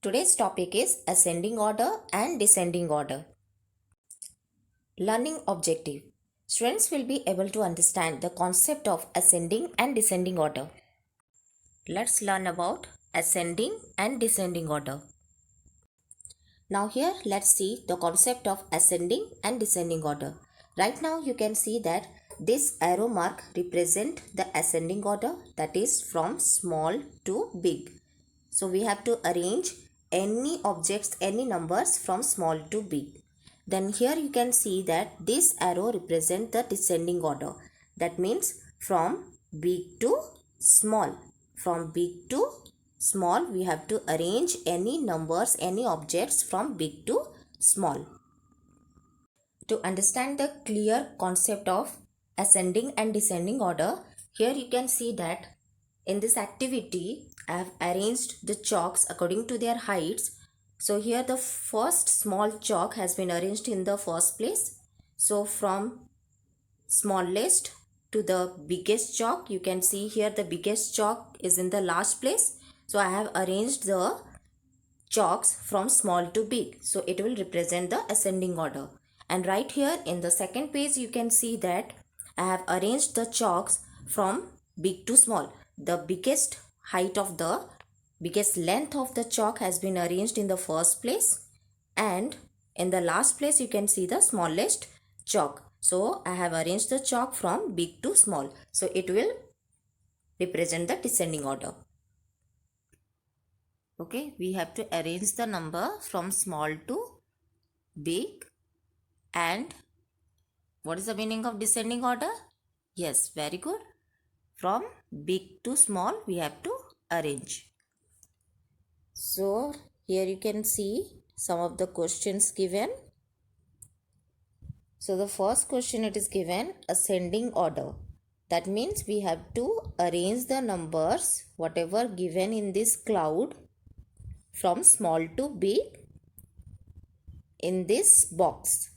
Today's topic is ascending order and descending order. Learning objective. Students will be able to understand the concept of ascending and descending order. Let's learn about ascending and descending order. Now here let's see the concept of ascending and descending order. Right now you can see that this arrow mark represent the ascending order, that is from small to big. So we have to arrange any objects, any numbers from small to big. Then here you can see that this arrow represents the descending order. That means from big to small. From big to small we have to arrange any numbers, any objects from big to small. To understand the clear concept of ascending and descending order, here you can see that in this activity I have arranged the chalks according to their heights. So here the first small chalk has been arranged in the first place. So from smallest to the biggest chalk, you can see here the biggest chalk is in the last place. So I have arranged the chalks from small to big. So it will represent the ascending order. And right here in the second page you can see that I have arranged the chalks from big to small. The biggest height of the biggest length of the chalk has been arranged in the first place, and in the last place you can see the smallest chalk. So I have arranged the chalk from big to small. So it will represent the descending order. Okay, we have to arrange the number from small to big. And what is the meaning of descending order? Yes, very good. From big to small we have to arrange. So here you can see some of the questions given. So the first question, it is given ascending order. That means we have to arrange the numbers whatever given in this cloud from small to big in this box.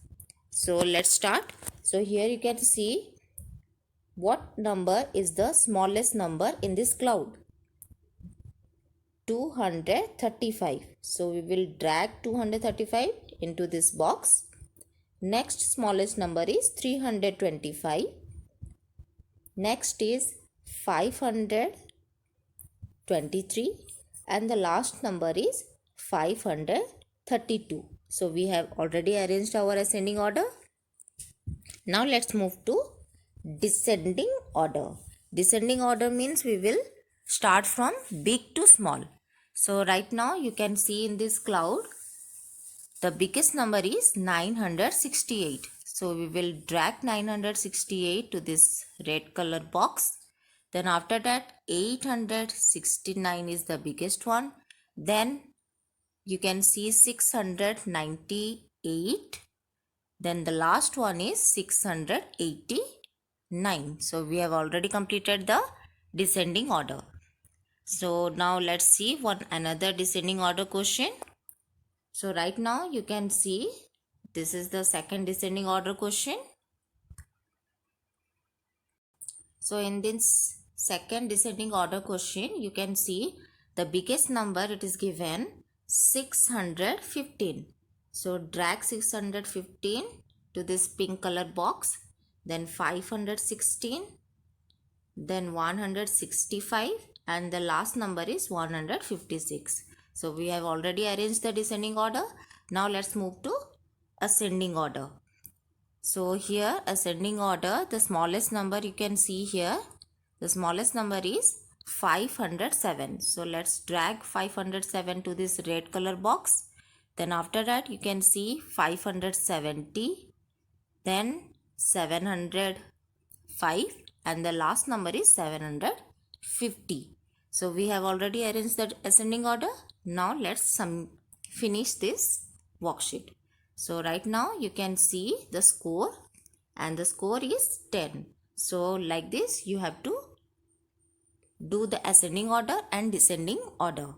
So let's start. So here you can see what number is the smallest number in this cloud. 235. So we will drag 235 into this box. Next smallest number is 325. Next is 523, and the last number is 532. So we have already arranged our ascending order. Now let's move to descending order. Descending order means we will start from big to small. So right now you can see in this cloud the biggest number is 968. So we will drag 968 to this red color box. Then after that 869 is the biggest one. Then you can see 698. Then the last one is 689. So we have already completed the descending order. So now let's see another descending order question. So right now you can see this is the second descending order question. So in this second descending order question you can see the biggest number, it is given 615. So drag 615 to this pink color box, then 516, then 165, and the last number is 156. So we have already arranged the descending order. Now let's move to ascending order. So here ascending order, the smallest number you can see here, the smallest number is 507. So let's drag 507 to this red color box. Then after that you can see 570, then 705, and the last number is 750. So we have already arranged the ascending order. Now let's finish this worksheet. So right now you can see the score, and the score is 10. So like this you have to do the ascending order and descending order.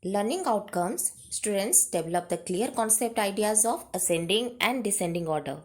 Learning outcomes. Students develop the clear concept ideas of ascending and descending order.